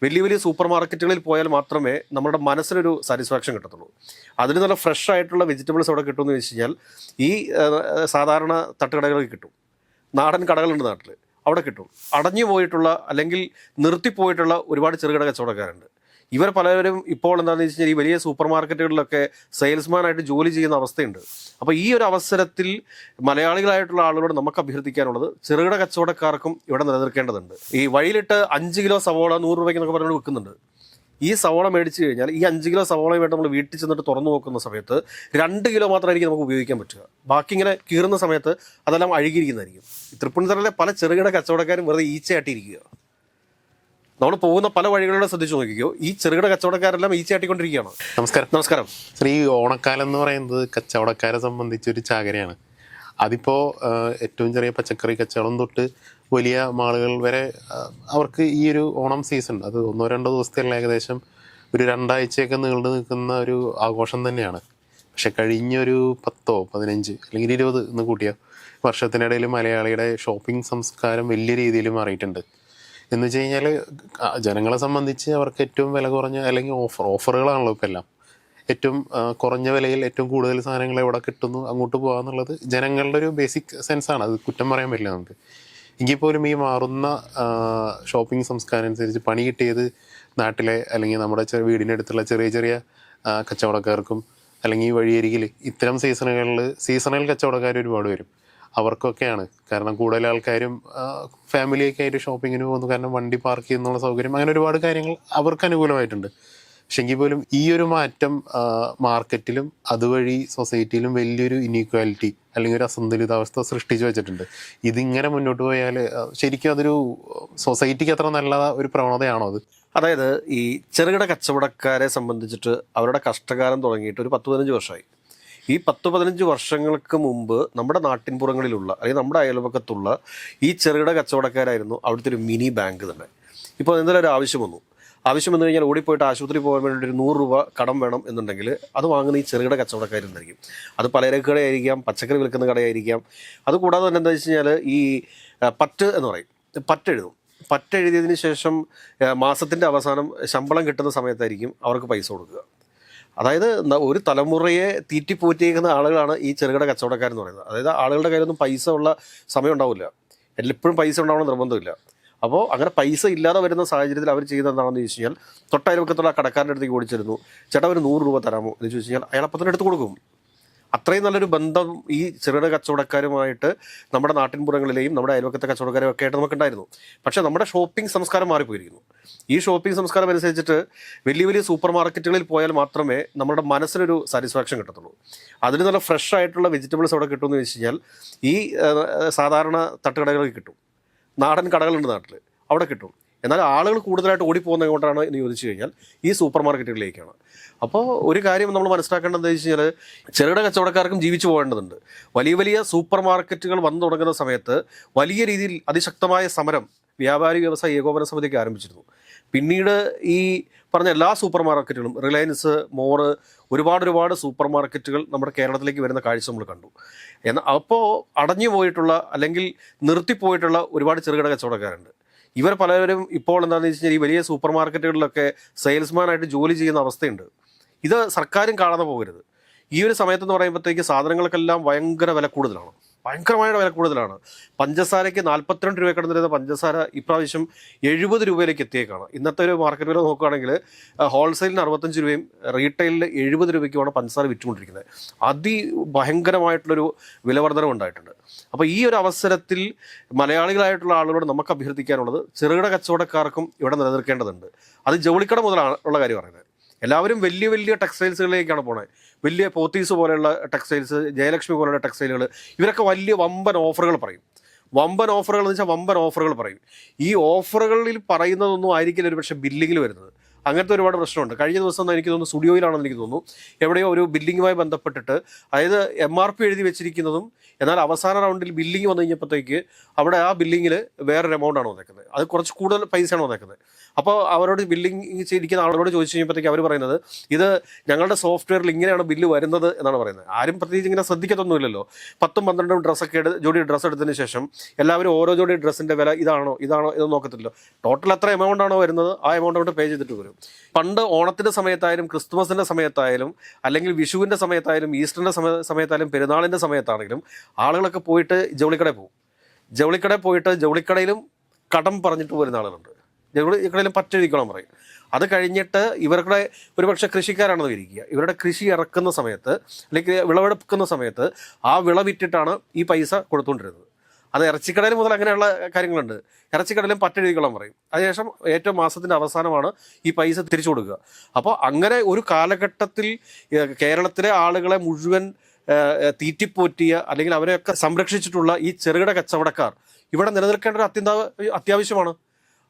വലിയ വലിയ സൂപ്പർ മാർക്കറ്റുകളിൽ പോയാൽ മാത്രമേ നമ്മുടെ മനസ്സിനൊരു സാറ്റിസ്ഫാക്ഷൻ കിട്ടത്തുള്ളൂ. അതിന് നല്ല ഫ്രഷ് ആയിട്ടുള്ള വെജിറ്റബിൾസ് അവിടെ കിട്ടുമെന്ന് വെച്ച് കഴിഞ്ഞാൽ ഈ സാധാരണ തട്ടുകടകളിൽ കിട്ടും. നാടൻ കടകളുണ്ട് നാട്ടിൽ, അവിടെ കിട്ടും. അടഞ്ഞു പോയിട്ടുള്ള അല്ലെങ്കിൽ നിർത്തിപ്പോയിട്ടുള്ള ഒരുപാട് ചെറുകിട കച്ചവടക്കാരുണ്ട്. ഇവർ പലരും ഇപ്പോൾ എന്താണെന്ന് വെച്ച് കഴിഞ്ഞാൽ ഈ വലിയ സൂപ്പർ മാർക്കറ്റുകളിലൊക്കെ സെയിൽസ്മാനായിട്ട് ജോലി ചെയ്യുന്ന അവസ്ഥയുണ്ട്. അപ്പോൾ ഈ ഒരു അവസരത്തിൽ മലയാളികളായിട്ടുള്ള ആളുകളോട് നമുക്ക് അഭ്യർത്ഥിക്കാനുള്ളത് ചെറുകിട കച്ചവടക്കാർക്കും ഇവിടെ നിലനിൽക്കേണ്ടതുണ്ട്. ഈ വഴിയിലിട്ട് 5 കിലോ സവോള 100 രൂപയ്ക്ക് എന്നൊക്കെ പറഞ്ഞുകൊണ്ട് വെക്കുന്നുണ്ട്. ഈ സവോള മേടിച്ച് കഴിഞ്ഞാൽ ഈ 5 കിലോ സവോളയുമായിട്ട് നമ്മൾ വീട്ടിൽ ചെന്നിട്ട് തുറന്നു നോക്കുന്ന സമയത്ത് 2 കിലോ മാത്രമായിരിക്കും നമുക്ക് ഉപയോഗിക്കാൻ പറ്റുക. ബാക്കി ഇങ്ങനെ കീറുന്ന സമയത്ത് അതെല്ലാം അഴുകിയിരിക്കുന്നതായിരിക്കും. തൃപ്പൂണിത്തുറയിലെ പല ചെറുകിട കച്ചവടക്കാരും വെറുതെ ഈച്ചയാട്ടിയിരിക്കുക. നമ്മൾ പോകുന്ന പല വഴികളിലൂടെ ശ്രദ്ധിച്ചു നോക്കിക്കോ, ഈ ചെറുകിട കച്ചവടക്കാരെല്ലാം ഈച്ചയാട്ടിക്കൊണ്ടിരിക്കുകയാണ്. നമസ്കാരം. ഈ ഓണക്കാലം എന്ന് പറയുന്നത് കച്ചവടക്കാരെ സംബന്ധിച്ചൊരു ചാകരയാണ്. അതിപ്പോൾ ഏറ്റവും ചെറിയ പച്ചക്കറി കച്ചവടം തൊട്ട് വലിയ മാളുകൾ വരെ അവർക്ക് ഈ ഒരു ഓണം സീസൺ അത് 1-2 ദിവസത്തെയുള്ള ഏകദേശം ഒരു 2 ആഴ്ചയൊക്കെ നീണ്ടു നിൽക്കുന്ന ഒരു ആഘോഷം തന്നെയാണ്. പക്ഷെ കഴിഞ്ഞൊരു 10-15 അല്ലെങ്കിൽ 20 എന്ന് കൂട്ടിയ വർഷത്തിനിടയിൽ മലയാളിയുടെ ഷോപ്പിംഗ് സംസ്കാരം വലിയ രീതിയിൽ മാറിയിട്ടുണ്ട്. എന്ന് വെച്ച് കഴിഞ്ഞാൽ ജനങ്ങളെ സംബന്ധിച്ച് അവർക്ക് ഏറ്റവും വില കുറഞ്ഞ അല്ലെങ്കിൽ ഓഫറുകളാണല്ലോ ഇപ്പം എല്ലാം. ഏറ്റവും കുറഞ്ഞ വിലയിൽ ഏറ്റവും കൂടുതൽ സാധനങ്ങൾ എവിടെ കിട്ടുന്നു അങ്ങോട്ട് പോകാന്നുള്ളത് ജനങ്ങളുടെ ഒരു ബേസിക് സെൻസാണ്. അത് കുറ്റം പറയാൻ പറ്റില്ല നമുക്ക്. എങ്കിൽ പോലും ഈ മാറുന്ന ഷോപ്പിംഗ് സംസ്കാരം അനുസരിച്ച് പണി കിട്ടിയത് നാട്ടിലെ അല്ലെങ്കിൽ നമ്മുടെ വീടിൻ്റെ അടുത്തുള്ള ചെറിയ ചെറിയ കച്ചവടക്കാർക്കും അല്ലെങ്കിൽ ഈ വഴിയരികിൽ ഇത്തരം സീസണുകളിൽ സീസണൽ കച്ചവടക്കാർ ഒരുപാട് വരും. അവർക്കൊക്കെയാണ്. കാരണം കൂടുതൽ ആൾക്കാരും ഫാമിലിയൊക്കെ ആയിട്ട് ഷോപ്പിങ്ങിന് പോകുന്നു. കാരണം വണ്ടി പാർക്ക് ചെയ്യുന്നുള്ള സൗകര്യം, അങ്ങനെ ഒരുപാട് കാര്യങ്ങൾ അവർക്ക് അനുകൂലമായിട്ടുണ്ട്. പക്ഷെ എങ്കിൽ പോലും ഈ ഒരു മാറ്റം മാർക്കറ്റിലും അതുവഴി സൊസൈറ്റിയിലും വലിയൊരു ഇനീക്വാലിറ്റി അല്ലെങ്കിൽ ഒരു അസന്തുലിതാവസ്ഥ സൃഷ്ടിച്ചു വെച്ചിട്ടുണ്ട്. ഇതിങ്ങനെ മുന്നോട്ട് പോയാൽ ശരിക്കും അതൊരു സൊസൈറ്റിക്ക് അത്ര നല്ല ഒരു പ്രവണതയാണോ അത്? അതായത് ഈ ചെറുകിട കച്ചവടക്കാരെ സംബന്ധിച്ചിട്ട് അവരുടെ കഷ്ടകാലം തുടങ്ങിയിട്ട് ഒരു 10-15 വർഷമായി. ഈ 10-15 വർഷങ്ങൾക്ക് മുമ്പ് നമ്മുടെ നാട്ടിൻപുറങ്ങളിലുള്ള അല്ലെങ്കിൽ നമ്മുടെ അയൽപക്കത്തുള്ള ഈ ചെറുകിട കച്ചവടക്കാരായിരുന്നു അവിടുത്തെ ഒരു മിനി ബാങ്ക് തന്നെ. ഇപ്പോൾ എന്തെങ്കിലും ഒരു ആവശ്യം വന്നു കഴിഞ്ഞാൽ ഓടിപ്പോയിട്ട് ആശുപത്രി പോകാൻ വേണ്ടി ഒരു 100 രൂപ കടം വേണം എന്നുണ്ടെങ്കിൽ അത് വാങ്ങുന്ന ഈ ചെറുകിട കച്ചവടക്കാരുണ്ടായിരിക്കും. അത് പലചരക്ക് കടയായിരിക്കാം, പച്ചക്കറി വിൽക്കുന്ന കടയായിരിക്കാം. അതുകൂടാതെ തന്നെ എന്താ വെച്ച് കഴിഞ്ഞാൽ ഈ പറ്റ് എന്ന് പറയും, പറ്റെഴുതിയതിന് ശേഷം മാസത്തിൻ്റെ അവസാനം ശമ്പളം കിട്ടുന്ന സമയത്തായിരിക്കും അവർക്ക് പൈസ കൊടുക്കുക. അതായത് ഒരു തലമുറയെ തീറ്റിപ്പോറ്റിയേക്കുന്ന ആളുകളാണ് ഈ ചെറുകിട കച്ചവടക്കാരെന്ന് പറയുന്നത്. അതായത് ആളുകളുടെ കയ്യിലൊന്നും പൈസ ഉള്ള സമയം ഉണ്ടാവില്ല, എപ്പോഴും പൈസ ഉണ്ടാവണം നിർബന്ധമില്ല. അപ്പോൾ അങ്ങനെ പൈസ ഇല്ലാതെ വരുന്ന സാഹചര്യത്തിൽ അവർ ചെയ്യുന്നത് എന്താണെന്ന് ചോദിച്ചു കഴിഞ്ഞാൽ തൊട്ടയൽവക്കത്തുള്ള കടക്കാരൻ്റെ അടുത്തേക്ക് ഓടിച്ചിരുന്നു, ചേട്ടാ ഒരു 100 രൂപ തരാമോ എന്ന് ചോദിച്ചു കഴിഞ്ഞാൽ അയാൾ അപ്പം തന്നെ എടുത്ത് കൊടുക്കും. അത്രയും നല്ലൊരു ബന്ധം ഈ ചെറുകിട കച്ചവടക്കാരുമായിട്ട് നമ്മുടെ നാട്ടിൻപുറങ്ങളിലെയും നമ്മുടെ അയൽവക്കത്തെ കച്ചവടക്കാരും ഒക്കെ ആയിട്ട് നമുക്കുണ്ടായിരുന്നു. പക്ഷേ നമ്മുടെ ഷോപ്പിംഗ് സംസ്കാരം മാറിപ്പോയിരിക്കുന്നു. ഈ ഷോപ്പിംഗ് സംസ്കാരം അനുസരിച്ചിട്ട് വലിയ വലിയ സൂപ്പർ മാർക്കറ്റുകളിൽ പോയാൽ മാത്രമേ നമ്മുടെ മനസ്സിനൊരു സാറ്റിസ്ഫാക്ഷൻ കിട്ടത്തുള്ളൂ. അതിന് നല്ല ഫ്രഷ് ആയിട്ടുള്ള വെജിറ്റബിൾസ് അവിടെ കിട്ടുമെന്ന് വെച്ച് കഴിഞ്ഞാൽ ഈ സാധാരണ തട്ടുകടകളിൽ കിട്ടും. നാടൻ കടകളുണ്ട് നാട്ടിൽ, അവിടെ കിട്ടും. എന്നാൽ ആളുകൾ കൂടുതലായിട്ട് ഓടിപ്പോകുന്നത് എങ്ങോട്ടാണ് എന്ന് ചോദിച്ചു കഴിഞ്ഞാൽ ഈ സൂപ്പർ മാർക്കറ്റുകളിലേക്കാണ്. അപ്പോൾ ഒരു കാര്യം നമ്മൾ മനസ്സിലാക്കേണ്ടത് എന്താ വെച്ച് കഴിഞ്ഞാൽ ചെറുകിട കച്ചവടക്കാർക്കും ജീവിച്ചു പോകേണ്ടതുണ്ട്. വലിയ വലിയ സൂപ്പർ മാർക്കറ്റുകൾ വന്നു തുടങ്ങുന്ന സമയത്ത് വലിയ രീതിയിൽ അതിശക്തമായ സമരം വ്യാപാരി വ്യവസായ ഏകോപന സമിതിക്ക് ആരംഭിച്ചിരുന്നു. പിന്നീട് ഈ പറഞ്ഞ എല്ലാ സൂപ്പർ മാർക്കറ്റുകളും റിലയൻസ്, മോർ, ഒരുപാട് സൂപ്പർ മാർക്കറ്റുകൾ നമ്മുടെ കേരളത്തിലേക്ക് വരുന്ന കാഴ്ച നമ്മൾ കണ്ടു. എന്നാൽ അപ്പോൾ അടഞ്ഞു പോയിട്ടുള്ള അല്ലെങ്കിൽ നിർത്തിപ്പോയിട്ടുള്ള ഒരുപാട് ചെറുകിട കച്ചവടക്കാരുണ്ട്. ഇവർ പലരും ഇപ്പോൾ എന്താണെന്ന് വെച്ച് കഴിഞ്ഞാൽ ഈ വലിയ സൂപ്പർ മാർക്കറ്റുകളിലൊക്കെ സെയിൽസ്മാനായിട്ട് ജോലി ചെയ്യുന്ന അവസ്ഥയുണ്ട്. ഇത് സർക്കാരും കാണാതെ പോകരുത്. ഈ ഒരു സമയത്തെന്ന് പറയുമ്പോഴത്തേക്ക് സാധനങ്ങൾക്കെല്ലാം ഭയങ്കരമായ വില കൂടുതലാണ്. പഞ്ചസാരയ്ക്ക് 42 രൂപ കിടന്നിരുന്ന പഞ്ചസാര ഇപ്രാവശ്യം 70 രൂപയിലേക്ക് എത്തിയേക്കാണ്. ഇന്നത്തെ ഒരു മാർക്കറ്റ് വില നോക്കുകയാണെങ്കിൽ ഹോൾസെയിലിന് 65 രൂപയും റീറ്റെയിലിൽ 70 രൂപയ്ക്കുമാണ് പഞ്ചസാര വിറ്റുകൊണ്ടിരിക്കുന്നത്. ഭയങ്കരമായിട്ടുള്ളൊരു വിലവർധനം ഉണ്ടായിട്ടുണ്ട്. അപ്പോൾ ഈ ഒരു അവസരത്തിൽ മലയാളികളായിട്ടുള്ള ആളുകളോട് നമുക്ക് അഭ്യർത്ഥിക്കാനുള്ളത് ചെറുകിട കച്ചവടക്കാർക്കും ഇവിടെ നിലനിൽക്കേണ്ടതുണ്ട്. അത് ജൗളിക്കട മുതലാണ് ഉള്ള കാര്യം പറയുന്നത്. എല്ലാവരും വലിയ വലിയ ടെക്സ്റ്റൈൽസുകളിലേക്കാണ് പോണത്. വലിയ പോത്തീസ് പോലെയുള്ള ടെക്സ്റ്റൈൽസ്, ജയലക്ഷ്മി പോലെയുള്ള ടെക്സ്റ്റൈലുകൾ, ഇവരൊക്കെ വലിയ വമ്പൻ ഓഫറുകൾ പറയും. വമ്പൻ ഓഫറുകൾ പറയും. ഈ ഓഫറുകളിൽ പറയുന്നതൊന്നും ആയിരിക്കില്ല ഒരു പക്ഷേ ബില്ലിങ്ങിൽ വരുന്നത്. അങ്ങനത്തെ ഒരുപാട് പ്രശ്നമുണ്ട്. കഴിഞ്ഞ ദിവസം എനിക്ക് തോന്നുന്നു സ്റ്റുഡിയോയിലാണെന്ന് എനിക്ക് തോന്നുന്നു, എവിടെയോ ഒരു ബില്ലിങ്ങുമായി ബന്ധപ്പെട്ടിട്ട് അതായത് MRP എഴുതി വെച്ചിരിക്കുന്നതും എന്നാൽ അവസാന റൗണ്ടിൽ ബില്ലിങ് വന്നു കഴിഞ്ഞപ്പോഴത്തേക്ക് അവിടെ ആ ബില്ലിങ്ങിൽ വേറൊരു എമൗണ്ടാണ് വന്നേക്കുന്നത്. അത് കുറച്ച് കൂടുതൽ പൈസയാണ് വന്നേക്കുന്നത്. അപ്പോൾ അവരോട് ബില്ലിങ് ചെയ്തിരിക്കുന്ന ആളോട് ചോദിച്ചു കഴിയുമ്പോഴത്തേക്ക് അവർ പറയുന്നത് ഇത് ഞങ്ങളുടെ സോഫ്റ്റ്വെയറിൽ ഇങ്ങനെയാണ് ബില്ല് വരുന്നത് എന്നാണ് പറയുന്നത്. ആരും പ്രത്യേകിച്ച് ഇങ്ങനെ ശ്രദ്ധിക്കത്തൊന്നുമില്ലല്ലോ. 10-12 ഡ്രസ്സൊക്കെ ജോഡി ഡ്രസ്സ് എടുത്തതിന് ശേഷം എല്ലാവരും ഓരോ ജോഡി ഡ്രസ്സിൻ്റെ വില ഇതാണോ ഇത് നോക്കത്തില്ലോ. ടോട്ടൽ എത്ര എമൗണ്ട് ആണോ വരുന്നത് ആ എമൗണ്ട് കൊണ്ട് പേ ചെയ്തിട്ട് വരും. പണ്ട് ഓണത്തിൻ്റെ സമയത്തായാലും ക്രിസ്തുമസിൻ്റെ സമയത്തായാലും അല്ലെങ്കിൽ വിഷുവിൻ്റെ സമയത്തായാലും ഈസ്റ്ററിൻ്റെ സമയത്തായാലും പെരുന്നാളിൻ്റെ സമയത്താണെങ്കിലും ആളുകളൊക്കെ പോയിട്ട് ജൗളിക്കടയിൽ പോകും. ജൗളിക്കടയിൽ പോയിട്ട് ജൗളിക്കടയിലും കടം പറഞ്ഞിട്ട് വരുന്ന ആളുകളുണ്ട്. ജൗളിക്കടയിലും പറ്റെഴുതിക്കോളം പറയും. അത് കഴിഞ്ഞിട്ട് ഇവരുടെ ഒരുപക്ഷെ കൃഷിക്കാരാണെന്ന് ഇരിക്കുക, ഇവരുടെ കൃഷി ഇറക്കുന്ന സമയത്ത് അല്ലെങ്കിൽ വിളവെടുക്കുന്ന സമയത്ത് ആ വിളവിറ്റിട്ടാണ് ഈ പൈസ കൊടുത്തുകൊണ്ടിരുന്നത്. അത് ഇറച്ചിക്കടയിൽ മുതൽ അങ്ങനെയുള്ള കാര്യങ്ങളുണ്ട്. ഇറച്ചിക്കടയിലും പറ്റെഴുതിക്കോളം പറയും. അതിനുശേഷം ഏറ്റവും മാസത്തിൻ്റെ അവസാനമാണ് ഈ പൈസ തിരിച്ചു കൊടുക്കുക. അപ്പോൾ അങ്ങനെ ഒരു കാലഘട്ടത്തിൽ കേരളത്തിലെ ആളുകളെ മുഴുവൻ തീറ്റിപ്പോറ്റിയ അല്ലെങ്കിൽ അവരെയൊക്കെ സംരക്ഷിച്ചിട്ടുള്ള ഈ ചെറുകിട കച്ചവടക്കാർ ഇവിടെ നിലനിൽക്കേണ്ട ഒരു അത്യാവശ്യമാണ്.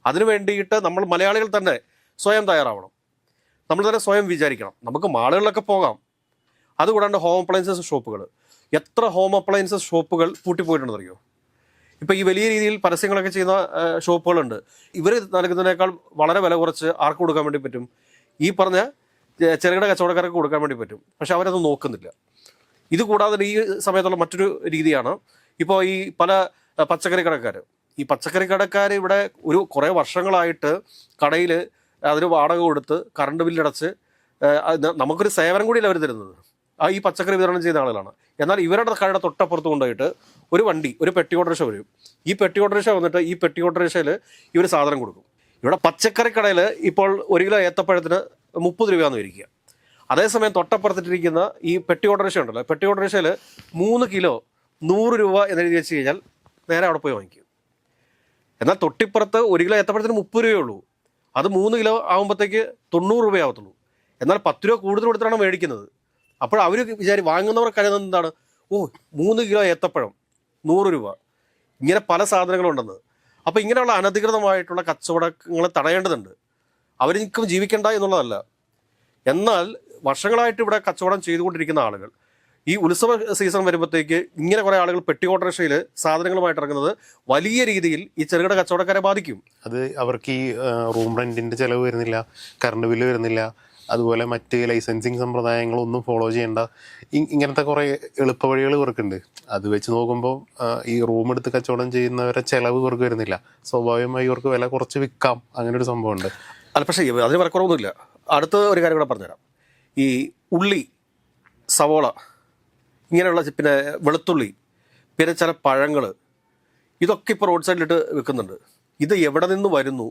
അതിനു വേണ്ടിയിട്ട് നമ്മൾ മലയാളികൾ തന്നെ സ്വയം തയ്യാറാവണം. നമ്മൾ തന്നെ സ്വയം വിചാരിക്കണം. നമുക്ക് മാളുകളിലൊക്കെ പോകാം. അതുകൂടാണ്ട് ഹോം അപ്ലയൻസസ് ഷോപ്പുകൾ, എത്ര ഹോം അപ്ലയൻസസ് ഷോപ്പുകൾ പൂട്ടിപ്പോയിട്ടുണ്ടെന്ന് അറിയോ? ഇപ്പോൾ ഈ വലിയ രീതിയിൽ പരസ്യങ്ങളൊക്കെ ചെയ്യുന്ന ഷോപ്പുകളുണ്ട്. ഇവർ നൽകുന്നതിനേക്കാൾ വളരെ വില കുറച്ച് ആർക്ക് കൊടുക്കാൻ വേണ്ടി പറ്റും? ഈ പറഞ്ഞ ചെറുകിട കച്ചവടക്കാർക്ക് കൊടുക്കാൻ വേണ്ടി പറ്റും. പക്ഷെ അവരത് നോക്കുന്നില്ല. ഇത് കൂടാതെ ഈ സമയത്തുള്ള മറ്റൊരു രീതിയാണ് ഇപ്പോൾ ഈ പല പച്ചക്കറി കടക്കാർ. ഈ പച്ചക്കറി കടക്കാർ ഇവിടെ കുറേ വർഷങ്ങളായിട്ട് കടയിൽ അതിന് വാടക കൊടുത്ത് കറണ്ട് ബില്ലടച്ച് നമുക്കൊരു സേവനം കൂടിയല്ല അവർ തരുന്നത്. ഈ പച്ചക്കറി വിതരണം ചെയ്യുന്ന ആളുകളാണ്. എന്നാൽ ഇവരുടെ കടയുടെ തൊട്ടപ്പുറത്ത് കൊണ്ടുപോയിട്ട് ഒരു പെട്ടി ഓട്ടോറിക്ഷ വരും. ഈ പെട്ടി ഓട്ടോറിക്ഷ വന്നിട്ട് ഈ പെട്ടി ഓട്ടോറിക്ഷയിൽ ഇവർ സാധനം കൊടുക്കും. ഇവിടെ പച്ചക്കറി കടയിൽ ഇപ്പോൾ 1 കിലോ ഏത്തപ്പഴത്തിന് 30 രൂപയാണെന്ന് ഇരിക്കുക. അതേസമയം തൊട്ടപ്പുറത്തിട്ടിരിക്കുന്ന ഈ പെട്ടി ഓട്ടോറിക്ഷ ഉണ്ടല്ലോ, പെട്ടി ഓട്ടോറിക്ഷയിൽ 3 കിലോ 100 രൂപ എന്നെഴുതി വെച്ച് കഴിഞ്ഞാൽ നേരെ അവിടെ പോയി വാങ്ങിക്കും. എന്നാൽ തൊട്ടിപ്പുറത്ത് 1 കിലോ ഏത്തപ്പഴത്തിന് 30 രൂപയേ ഉള്ളൂ. അത് 3 കിലോ ആകുമ്പോഴത്തേക്ക് 90 രൂപയാവത്തുള്ളൂ. എന്നാൽ 10 രൂപ കൂടുതൽ കൊടുത്തിട്ടാണ് മേടിക്കുന്നത്. അപ്പോൾ അവർ വാങ്ങുന്നവർ കരുതുന്നത് എന്താണ്? 3 കിലോ ഏത്തപ്പഴം 100 രൂപ. ഇങ്ങനെ പല സാധനങ്ങളുണ്ടെന്ന്. അപ്പോൾ ഇങ്ങനെയുള്ള അനധികൃതമായിട്ടുള്ള കച്ചവടങ്ങൾ തടയേണ്ടതുണ്ട്. അവരിക്കും ജീവിക്കേണ്ട എന്നുള്ളതല്ല. എന്നാൽ വർഷങ്ങളായിട്ട് ഇവിടെ കച്ചവടം ചെയ്തുകൊണ്ടിരിക്കുന്ന ആളുകൾ ഈ ഉത്സവ സീസൺ വരുമ്പോഴത്തേക്ക് ഇങ്ങനെ കുറേ ആളുകൾ പെട്ടി ഓട്ടോറിക്ഷയിൽ സാധനങ്ങളുമായിട്ട് ഇറങ്ങുന്നത് വലിയ രീതിയിൽ ഈ ചെറുകിട കച്ചവടക്കാരെ ബാധിക്കും. അത് അവർക്ക് ഈ റൂം റെൻറ്റിൻ്റെ ചിലവ് വരുന്നില്ല, കറണ്ട് ബില്ല് വരുന്നില്ല, അതുപോലെ മറ്റ് ലൈസൻസിങ് സമ്പ്രദായങ്ങളൊന്നും ഫോളോ ചെയ്യേണ്ട ഇങ്ങനത്തെ കുറേ എളുപ്പ വഴികൾ ഇവർക്കുണ്ട്. അത് വെച്ച് നോക്കുമ്പോൾ ഈ റൂം എടുത്ത് കച്ചവടം ചെയ്യുന്നവരെ ചിലവ് ഇവർക്ക് വരുന്നില്ല. സ്വാഭാവികമായി ഇവർക്ക് വില കുറച്ച് വിൽക്കാം. അങ്ങനെ ഒരു സംഭവമുണ്ട്. അല്ല, പക്ഷേ അതിന് വിലക്കുറവൊന്നുമില്ല. അടുത്ത ഒരു കാര്യം കൂടെ പറഞ്ഞുതരാം. ഈ ഉള്ളി, സവോള, ഇങ്ങനെയുള്ള പിന്നെ വെളുത്തുള്ളി, പിന്നെ ചില പഴങ്ങൾ, ഇതൊക്കെ ഇപ്പോൾ റോഡ് സൈഡിലിട്ട് വിൽക്കുന്നുണ്ട്. ഇത് എവിടെ നിന്ന് വരുന്നു?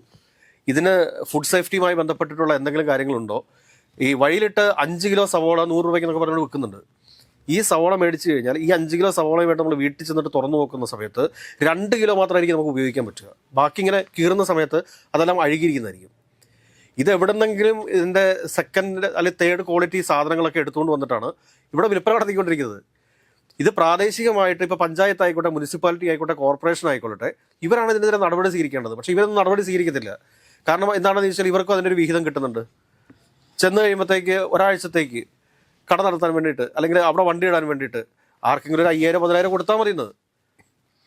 ഇതിന് ഫുഡ് സേഫ്റ്റിയുമായി ബന്ധപ്പെട്ടിട്ടുള്ള എന്തെങ്കിലും കാര്യങ്ങളുണ്ടോ? ഈ വഴിയിലിട്ട് 5 കിലോ സവോള 100 രൂപയ്ക്ക് എന്നൊക്കെ പറഞ്ഞുകൊണ്ട് വിൽക്കുന്നുണ്ട്. ഈ സവോള മേടിച്ച് കഴിഞ്ഞാൽ ഈ 5 കിലോ സവോളയുമായിട്ട് നമ്മൾ വീട്ടിൽ ചെന്നിട്ട് തുറന്നു നോക്കുന്ന സമയത്ത് 2 കിലോ മാത്രമായിരിക്കും നമുക്ക് ഉപയോഗിക്കാൻ പറ്റുക. ബാക്കി ഇങ്ങനെ കീറുന്ന സമയത്ത് അതെല്ലാം അഴുകിയിരിക്കുന്നതായിരിക്കും. ഇത് എവിടെന്നെങ്കിലും ഇതിൻ്റെ സെക്കൻഡ് അല്ലെങ്കിൽ തേർഡ് ക്വാളിറ്റി സാധനങ്ങളൊക്കെ എടുത്തുകൊണ്ട് വന്നിട്ടാണ് ഇവിടെ വിൽപ്പന നടത്തിക്കൊണ്ടിരിക്കുന്നത്. ഇത് പ്രാദേശികമായിട്ട് ഇപ്പോൾ പഞ്ചായത്ത് ആയിക്കോട്ടെ, മുനിസിപ്പാലിറ്റി ആയിക്കോട്ടെ, കോർപ്പറേഷൻ ആയിക്കോട്ടെ, ഇവരാണ് ഇതിനെതിരെ നടപടി സ്വീകരിക്കേണ്ടത്. പക്ഷേ ഇവരൊന്നും നടപടി സ്വീകരിക്കത്തില്ല. കാരണം എന്താണെന്ന് ചോദിച്ചാൽ ഇവർക്കും അതിൻ്റെ ഒരു വിഹിതം കിട്ടുന്നുണ്ട്. ചെന്ന് കഴിയുമ്പോഴത്തേക്ക് ഒരാഴ്ചത്തേക്ക് കട നടത്താൻ വേണ്ടിയിട്ട് അല്ലെങ്കിൽ അവിടെ വണ്ടി ഇടാൻ വേണ്ടിയിട്ട് ആർക്കെങ്കിലും ഒരു 5000-10,000 കൊടുത്താൽ മതിയെന്ന്.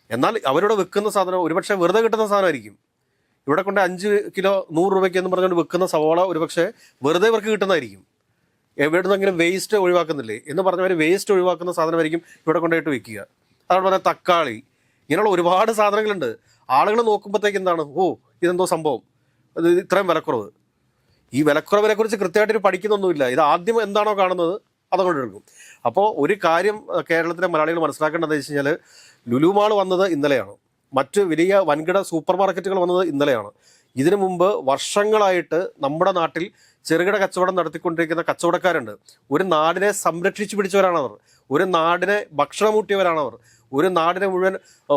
എന്നാൽ അവരുടെ വിൽക്കുന്ന സാധനം ഒരുപക്ഷെ വെറുതെ കിട്ടുന്ന സാധനമായിരിക്കും. ഇവിടെ കൊണ്ട് 5 കിലോ 100 രൂപയ്ക്ക് എന്ന് പറഞ്ഞുകൊണ്ട് വിൽക്കുന്ന സവോള ഒരുപക്ഷെ വെറുതെ ഇവർക്ക് കിട്ടുന്നതായിരിക്കും. എവിടുന്നെങ്കിലും വേസ്റ്റ് ഒഴിവാക്കുന്നില്ലേ എന്ന് പറഞ്ഞവർ വേസ്റ്റ് ഒഴിവാക്കുന്ന സാധനമായിരിക്കും ഇവിടെ കൊണ്ടുപോയിട്ട് വിൽക്കുക. അതുകൊണ്ട് പറഞ്ഞാൽ തക്കാളി, ഇങ്ങനെയുള്ള ഒരുപാട് സാധനങ്ങളുണ്ട്. ആളുകൾ നോക്കുമ്പോഴത്തേക്ക് എന്താണ്, ഇതെന്തോ സംഭവം, ഇത് ഇത്രയും വിലക്കുറവ്. ഈ വിലക്കുറവിനെ കുറിച്ച് കൃത്യമായിട്ട് പഠിക്കുന്നൊന്നുമില്ല. ഇത് ആദ്യം എന്താണോ കാണുന്നത് അതുകൊണ്ട് എടുക്കും. അപ്പോൾ ഒരു കാര്യം കേരളത്തിലെ മലയാളികൾ മനസ്സിലാക്കേണ്ടതെന്ന് വെച്ച് കഴിഞ്ഞാൽ, ലുലു മാൾ വന്നത് ഇന്നലെയാണ്. മറ്റ് വലിയ വൻകിട സൂപ്പർ മാർക്കറ്റുകൾ വന്നത് ഇന്നലെയാണ്. ഇതിനു മുമ്പ് വർഷങ്ങളായിട്ട് നമ്മുടെ നാട്ടിൽ ചെറുകിട കച്ചവടം നടത്തിക്കൊണ്ടിരിക്കുന്ന കച്ചവടക്കാരുണ്ട്. ഒരു നാടിനെ സംരക്ഷിച്ചു പിടിച്ചവരാണവർ. ഒരു നാടിനെ ഭക്ഷണമൂട്ടിയവരാണവർ. ഒരു നാടിനെ മുഴുവൻ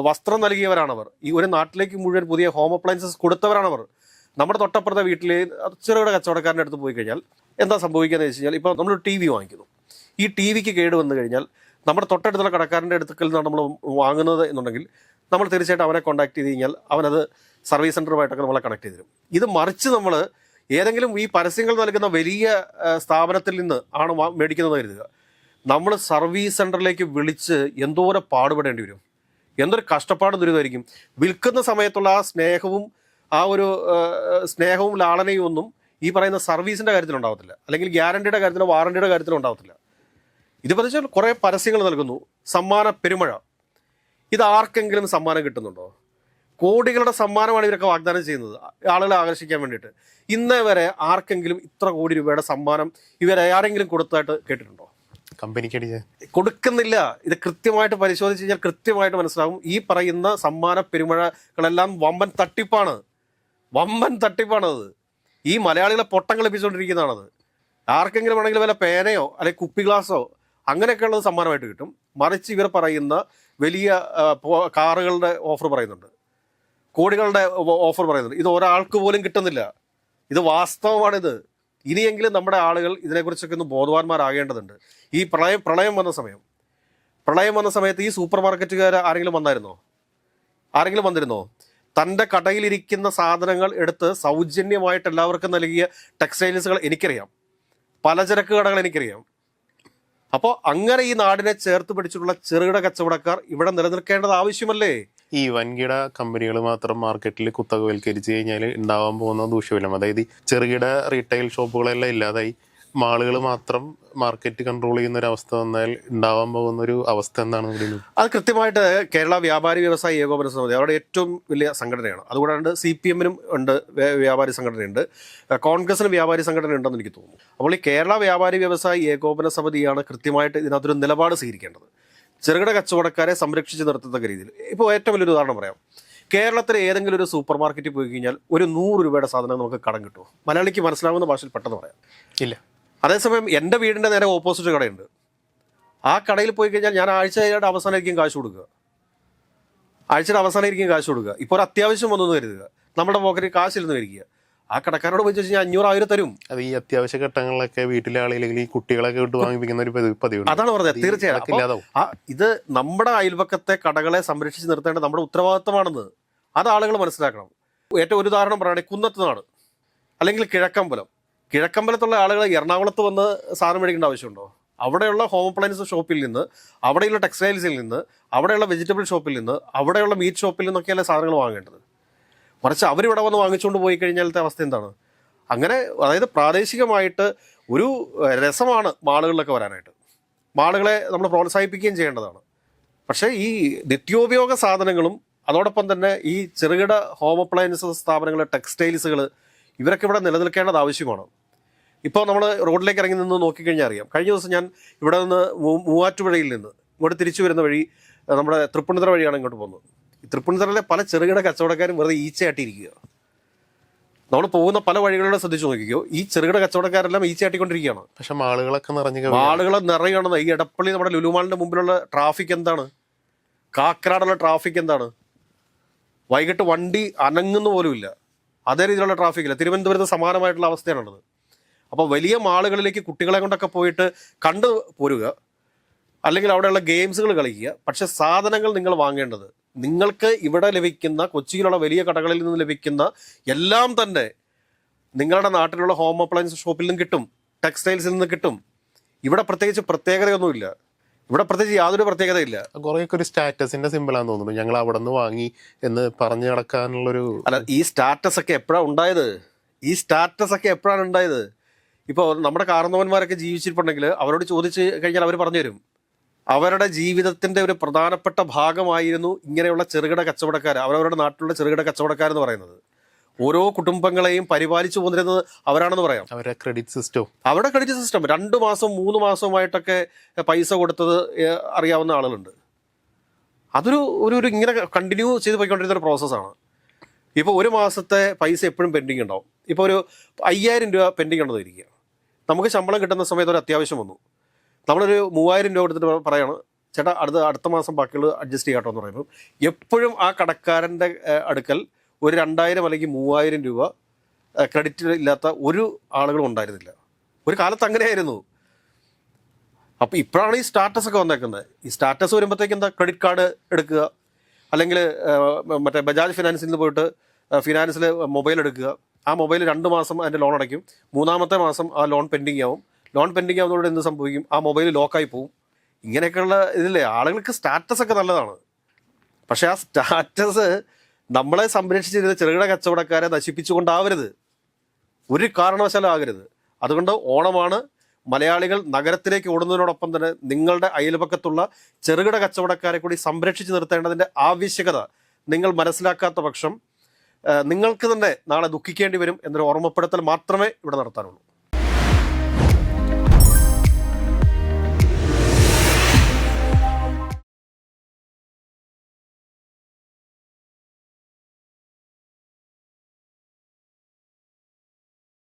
വസ്ത്രം നൽകിയവരാണവർ. ഈ ഒരു നാട്ടിലേക്ക് മുഴുവൻ പുതിയ ഹോം അപ്ലയൻസസ് കൊടുത്തവരാണവർ. നമ്മുടെ തൊട്ടപ്പുറത്തെ വീട്ടിൽ ചെറുകിട കച്ചവടക്കാരൻ്റെ അടുത്ത് പോയി കഴിഞ്ഞാൽ എന്താ സംഭവിക്കുകയെന്ന് വെച്ച് കഴിഞ്ഞാൽ, ഇപ്പോൾ നമ്മൾ ടി വി വാങ്ങിക്കുന്നു. ഈ ടി വിക്ക് കേട് വന്നു കഴിഞ്ഞാൽ നമ്മുടെ തൊട്ടടുത്തുള്ള കടക്കാരൻ്റെ അടുക്കൽ നിന്നാണ് നമ്മൾ വാങ്ങുന്നത് എന്നുണ്ടെങ്കിൽ നമ്മൾ തീർച്ചയായിട്ടും അവനെ കോൺടാക്ട് ചെയ്ത് കഴിഞ്ഞാൽ അവനത് സർവീസ് സെൻ്ററുമായിട്ടൊക്കെ നമ്മളെ കണക്ട് ചെയ്ത് തരും. ഇത് മറിച്ച് നമ്മൾ ഏതെങ്കിലും ഈ പരസ്യങ്ങൾ നൽകുന്ന വലിയ സ്ഥാപനത്തിൽ നിന്ന് ആണ് മേടിക്കുന്നത് കരുതുക. നമ്മൾ സർവീസ് സെൻ്ററിലേക്ക് വിളിച്ച് എന്തോരം പാടുപെടേണ്ടി വരും. എന്തൊരു കഷ്ടപ്പാടും ദുരിതമായിരിക്കും. വിൽക്കുന്ന സമയത്തുള്ള ആ സ്നേഹവും ആ ഒരു സ്നേഹവും ലാളനയും ഒന്നും ഈ പറയുന്ന സർവീസിൻ്റെ കാര്യത്തിൽ ഉണ്ടാവത്തില്ല, അല്ലെങ്കിൽ ഗ്യാരണ്ടിയുടെ കാര്യത്തിലോ വാറണ്ടിയുടെ കാര്യത്തിലോ ഉണ്ടാവത്തില്ല. ഇത് പറഞ്ഞാൽ കുറേ പരസ്യങ്ങൾ നൽകുന്നു, സമ്മാന പെരുമഴ. ഇത് ആർക്കെങ്കിലും സമ്മാനം കിട്ടുന്നുണ്ടോ? കോടികളുടെ സമ്മാനമാണ് ഇവരൊക്കെ വാഗ്ദാനം ചെയ്യുന്നത് ആളുകളെ ആകർഷിക്കാൻ വേണ്ടിയിട്ട്. ഇന്നേ വരെ ആർക്കെങ്കിലും ഇത്ര കോടി രൂപയുടെ സമ്മാനം ഇവരെ ആരെങ്കിലും കൊടുത്തതായിട്ട് കേട്ടിട്ടുണ്ടോ? കമ്പനിക്ക് കൊടുക്കുന്നില്ല. ഇത് കൃത്യമായിട്ട് പരിശോധിച്ച് കഴിഞ്ഞാൽ കൃത്യമായിട്ട് മനസ്സിലാവും. ഈ പറയുന്ന സമ്മാന പെരുമഴകളെല്ലാം വമ്പൻ തട്ടിപ്പാണ്, വമ്പൻ തട്ടിപ്പാണത്. ഈ മലയാളികളെ പൊട്ടം കളിപ്പിച്ചുകൊണ്ടിരിക്കുന്നതാണത്. ആർക്കെങ്കിലും ആണെങ്കിൽ വല്ല പേനയോ അല്ലെങ്കിൽ കുപ്പി ഗ്ലാസോ അങ്ങനെയൊക്കെ ഉള്ളത് സമ്മാനമായിട്ട് കിട്ടും. മറിച്ച് ഇവർ പറയുന്ന വലിയ കാറുകളുടെ ഓഫർ പറയുന്നുണ്ട്, കോടികളുടെ ഓഫർ പറയുന്നുണ്ട്. ഇത് ഒരാൾക്ക് പോലും കിട്ടുന്നില്ല. ഇത് വാസ്തവമാണിത്. ഇനിയെങ്കിലും നമ്മുടെ ആളുകൾ ഇതിനെക്കുറിച്ചൊക്കെ ഒന്ന് ബോധവാന്മാരാകേണ്ടതുണ്ട്. ഈ പ്രളയം വന്ന സമയത്ത് ഈ സൂപ്പർ മാർക്കറ്റുകാർ ആരെങ്കിലും വന്നിരുന്നോ? തൻ്റെ കടയിലിരിക്കുന്ന സാധനങ്ങൾ എടുത്ത് സൗജന്യമായിട്ട് എല്ലാവർക്കും നൽകിയ ടെക്സ്റ്റൈൽസുകൾ എനിക്കറിയാം, പലചരക്ക് കടകൾ എനിക്കറിയാം. അപ്പോൾ അങ്ങനെ ഈ നാടിനെ ചേർത്ത് പിടിച്ചിട്ടുള്ള ചെറുകിട കച്ചവടക്കാർ ഇവിടെ നിലനിൽക്കേണ്ടത് ആവശ്യമല്ലേ? ഈ വൻകിട കമ്പനികൾ മാത്രം മാർക്കറ്റിൽ കുത്തകവൽക്കരിച്ച് കഴിഞ്ഞാൽ ഉണ്ടാവാൻ പോകുന്ന ദൂഷ്യഫലം, അതായത് ചെറുകിട റീറ്റെയിൽ ഷോപ്പുകളെല്ലാം ഇല്ലാതായി മാളുകൾ മാത്രം മാർക്കറ്റ് കൺട്രോൾ ചെയ്യുന്ന ഒരു അവസ്ഥ വന്നാൽ ഉണ്ടാവാൻ പോകുന്ന ഒരു അവസ്ഥ എന്താണ് പറയുന്നത്? അത് കൃത്യമായിട്ട് കേരള വ്യാപാരി വ്യവസായി ഏകോപന സമിതി അവരുടെ ഏറ്റവും വലിയ സംഘടനയാണ്. അതുകൂടാണ്ട് CPM ഉണ്ട് വ്യാപാരി സംഘടനയുണ്ട്, കോൺഗ്രസിന് വ്യാപാരി സംഘടന ഉണ്ടെന്ന് എനിക്ക് തോന്നുന്നു. അപ്പോൾ ഈ കേരള വ്യാപാരി വ്യവസായി ഏകോപന സമിതിയാണ് കൃത്യമായിട്ട് ഇതിനകത്തൊരു നിലപാട് സ്വീകരിക്കേണ്ടത്, ചെറുകിട കച്ചവടക്കാരെ സംരക്ഷിച്ച് നിർത്തത്തക്ക രീതിയിൽ. ഇപ്പോൾ ഏറ്റവും വലിയൊരു ഉദാഹരണം പറയാം. കേരളത്തിലെ ഏതെങ്കിലും ഒരു സൂപ്പർ മാർക്കറ്റിൽ പോയി കഴിഞ്ഞാൽ ഒരു 100 രൂപയുടെ സാധനം നമുക്ക് കടം കിട്ടുമോ? മലയാളിക്ക് മനസ്സിലാവുന്ന ഭാഷയിൽ പെട്ടെന്ന് പറയാം. ഇല്ല. അതേസമയം എൻ്റെ വീടിൻ്റെ നേരെ ഓപ്പോസിറ്റ് കടയുണ്ട്. ആ കടയിൽ പോയി കഴിഞ്ഞാൽ ഞാൻ ആഴ്ചയുടെ അവസാനമായിരിക്കും കാശ് കൊടുക്കുക. ഇപ്പോൾ ഒരു അത്യാവശ്യം വന്നെന്ന് കരുതുക, നമ്മുടെ പോക്കറ്റിൽ കാശില്ലെന്ന് വരിക, ആ കടക്കാരോട് പോയി ചോദിച്ചാൽ 500-1000 തരും. അത് ഈ അത്യാവശ്യ ഘട്ടങ്ങളിലൊക്കെ വീട്ടിലെ ആളുകൾ ഈ കുട്ടികളൊക്കെ വിട്ട് വാങ്ങിപ്പിക്കുന്ന ഒരു പതിവുണ്ട്. അതാണ് പറഞ്ഞത്. തീർച്ചയായും ഇത് നമ്മുടെ അയൽപക്കത്തെ കടകളെ സംരക്ഷിച്ച് നിർത്തേണ്ടത് നമ്മുടെ ഉത്തരവാദിത്തമാണെന്ന് അത് ആളുകൾ മനസ്സിലാക്കണം. ഏറ്റവും ഒരു ഉദാഹരണം പറയുകയാണെങ്കിൽ കുന്നത്ത് നാട് അല്ലെങ്കിൽ കിഴക്കമ്പലത്തുള്ള ആളുകൾ എറണാകുളത്ത് വന്ന് സാധനം മേടിക്കേണ്ട ആവശ്യമുണ്ടോ? അവിടെയുള്ള ഹോം അപ്ലയൻസ് ഷോപ്പിൽ നിന്ന്, അവിടെയുള്ള ടെക്സ്റ്റൈൽസിൽ നിന്ന്, അവിടെയുള്ള വെജിറ്റബിൾ ഷോപ്പിൽ നിന്ന്, അവിടെയുള്ള മീറ്റ് ഷോപ്പിൽ നിന്നൊക്കെയല്ലേ സാധനങ്ങൾ വാങ്ങേണ്ടത്. മറിച്ച് അവരിവിടെ വന്ന് വാങ്ങിച്ചുകൊണ്ട് പോയി കഴിഞ്ഞാലത്തെ അവസ്ഥ എന്താണ്? അങ്ങനെ അതായത് പ്രാദേശികമായിട്ട് ഒരു രസമാണ് മാളുകളിലൊക്കെ വരാനായിട്ട്. മാളുകളെ നമ്മൾ പ്രോത്സാഹിപ്പിക്കുകയും ചെയ്യേണ്ടതാണ്. പക്ഷേ ഈ നിത്യോപയോഗ സാധനങ്ങളും അതോടൊപ്പം തന്നെ ഈ ചെറുകിട ഹോം അപ്ലയൻസസ് സ്ഥാപനങ്ങൾ, ടെക്സ്റ്റൈൽസുകൾ, ഇവരൊക്കെ ഇവിടെ നിലനിൽക്കേണ്ടത് ആവശ്യമാണ്. ഇപ്പോൾ നമ്മൾ റോഡിലേക്ക് ഇറങ്ങി നിന്ന് നോക്കിക്കഴിഞ്ഞാൽ അറിയാം. കഴിഞ്ഞ ദിവസം ഞാൻ ഇവിടെ നിന്ന് മൂവാറ്റുപുഴയിൽ നിന്ന് ഇങ്ങോട്ട് തിരിച്ചു വരുന്ന വഴി നമ്മുടെ തൃപ്പൂണിത്തുറ വഴിയാണ് ഇങ്ങോട്ട് പോകുന്നത്. ഈ തൃപ്പൂണിത്തുറയിലെ പല ചെറുകിട കച്ചവടക്കാരും വെറുതെ ഈച്ചയാട്ടിയിരിക്കുക. നമ്മൾ പോകുന്ന പല വഴികളിലും ശ്രദ്ധിച്ചു നോക്കിക്കോ, ഈ ചെറുകിട കച്ചവടക്കാരെല്ലാം ഈച്ചയാട്ടിക്കൊണ്ടിരിക്കുകയാണ്. പക്ഷെ മാളുകളൊക്കെ നിറയുകയാണ്. ഈ എടപ്പള്ളി നമ്മുടെ ലുലുമാളിൻ്റെ മുമ്പിലുള്ള ട്രാഫിക് എന്താണ്? കാക്കനാടുള്ള ട്രാഫിക് എന്താണ്? വൈകിട്ട് വണ്ടി അനങ്ങുന്ന പോലുമില്ല, അതേ രീതിയിലുള്ള ട്രാഫിക്കില്ല. തിരുവനന്തപുരത്ത് സമാനമായിട്ടുള്ള അവസ്ഥയാണുള്ളത്. അപ്പോൾ വലിയ മാളുകളിലേക്ക് കുട്ടികളെ കൊണ്ടൊക്കെ പോയിട്ട് കണ്ടു പോരുക, അല്ലെങ്കിൽ അവിടെയുള്ള ഗെയിംസുകൾ കളിക്കുക. പക്ഷെ സാധനങ്ങൾ നിങ്ങൾ വാങ്ങേണ്ടത് നിങ്ങൾക്ക് ഇവിടെ ലഭിക്കുന്ന കൊച്ചിയിലുള്ള വലിയ കടകളിൽ നിന്ന് ലഭിക്കുന്ന എല്ലാം തന്നെ നിങ്ങളുടെ നാട്ടിലുള്ള ഹോം അപ്ലയൻസ് ഷോപ്പിൽ നിന്നും കിട്ടും, ടെക്സ്റ്റൈൽസിൽ നിന്ന് കിട്ടും. ഇവിടെ പ്രത്യേകതയൊന്നുമില്ല. ഇവിടെ പ്രത്യേകിച്ച് യാതൊരു പ്രത്യേകതയില്ല. കുറേയൊക്കെ ഒരു സ്റ്റാറ്റസിന്റെ സിമ്പിളാന്ന് തോന്നുന്നു, ഞങ്ങൾ അവിടെ നിന്ന് വാങ്ങി എന്ന് പറഞ്ഞു നടക്കാനുള്ളൊരു. അല്ല, ഈ സ്റ്റാറ്റസ് ഒക്കെ എപ്പോഴാണ് ഉണ്ടായത്? ഇപ്പോൾ നമ്മുടെ കാരണവന്മാരൊക്കെ ജീവിച്ചിട്ടുണ്ടെങ്കിൽ അവരോട് ചോദിച്ചു കഴിഞ്ഞാൽ അവർ പറഞ്ഞു തരും. അവരുടെ ജീവിതത്തിൻ്റെ ഒരു പ്രധാനപ്പെട്ട ഭാഗമായിരുന്നു ഇങ്ങനെയുള്ള ചെറുകിട കച്ചവടക്കാർ, അവരവരുടെ നാട്ടിലുള്ള ചെറുകിട കച്ചവടക്കാരെന്ന് പറയുന്നത്. ഓരോ കുടുംബങ്ങളെയും പരിപാലിച്ചു പോന്നിരുന്നത് അവരാണെന്ന് പറയാം. അവരുടെ ക്രെഡിറ്റ് സിസ്റ്റം 2 മാസം 3 മാസമായിട്ടൊക്കെ പൈസ കൊടുത്തത് അറിയാവുന്ന ആളുകളുണ്ട്. അതൊരു ഇങ്ങനെ കണ്ടിന്യൂ ചെയ്ത് പോയിക്കൊണ്ടിരുന്ന ഒരു പ്രോസസ്സാണ്. ഇപ്പോൾ ഒരു മാസത്തെ പൈസ എപ്പോഴും പെൻഡിങ് ഉണ്ടാവും. ഇപ്പോൾ ഒരു 5000 രൂപ പെൻഡിങ് ഉണ്ടെന്ന് ഇരിക്കുക. നമുക്ക് ശമ്പളം കിട്ടുന്ന സമയത്ത് ഒരു അത്യാവശ്യം വന്നു, നമ്മളൊരു 3000 രൂപ കൊടുത്തിട്ട് പറയാണ്, ചേട്ടാ അടുത്ത മാസം ബാക്കിയുള്ളത് അഡ്ജസ്റ്റ് ചെയ്യാട്ടോ എന്ന് പറയുമ്പോൾ എപ്പോഴും ആ കടക്കാരൻ്റെ അടുക്കൽ ഒരു 2000 അല്ലെങ്കിൽ 3000 രൂപ ക്രെഡിറ്റ് ഇല്ലാത്ത ഒരു ആളുകളും ഉണ്ടായിരുന്നില്ല. ഒരു കാലത്ത് അങ്ങനെയായിരുന്നു. അപ്പോൾ ഇപ്പോഴാണ് ഈ സ്റ്റാറ്റസ് ഒക്കെ വന്നേക്കുന്നത്. ഈ സ്റ്റാറ്റസ് വരുമ്പോഴത്തേക്ക് എന്താ, ക്രെഡിറ്റ് കാർഡ് എടുക്കുക, അല്ലെങ്കിൽ മറ്റേ ബജാജ് ഫിനാൻസിൽ നിന്ന് പോയിട്ട് ഫിനാൻസിൽ മൊബൈൽ എടുക്കുക. ആ മൊബൈൽ 2 മാസം അതിൻ്റെ ലോൺ അടയ്ക്കും, 3-ാമത്തെ മാസം ആ ലോൺ പെൻഡിങ് ആവും. ലോൺ പെൻഡിങ് ആവുന്നതോടെ എന്ത് സംഭവിക്കും? ആ മൊബൈൽ ലോക്കായി പോവും. ഇങ്ങനെയൊക്കെയുള്ള ഇതില്ലേ, ആളുകൾക്ക് സ്റ്റാറ്റസ് ഒക്കെ നല്ലതാണ്. പക്ഷേ ആ സ്റ്റാറ്റസ് നമ്മളെ സംരക്ഷിച്ചിരുന്ന ചെറുകിട കച്ചവടക്കാരെ നശിപ്പിച്ചുകൊണ്ടാവരുത്, ഒരു കാരണവശാലും ആകരുത്. അതുകൊണ്ട് ഓണമാണ്. മലയാളികൾ നഗരത്തിലേക്ക് ഓടുന്നതിനോടൊപ്പം തന്നെ നിങ്ങളുടെ അയൽപക്കത്തുള്ള ചെറുകിട കച്ചവടക്കാരെ കൂടി സംരക്ഷിച്ച് നിർത്തേണ്ടതിൻ്റെ ആവശ്യകത നിങ്ങൾ മനസ്സിലാക്കാത്ത പക്ഷം നിങ്ങൾക്ക് തന്നെ നാളെ ദുഃഖിക്കേണ്ടി വരും എന്നൊരു ഓർമ്മപ്പെടുത്തൽ മാത്രമേ ഇവിടെ നടത്താനുള്ളൂ.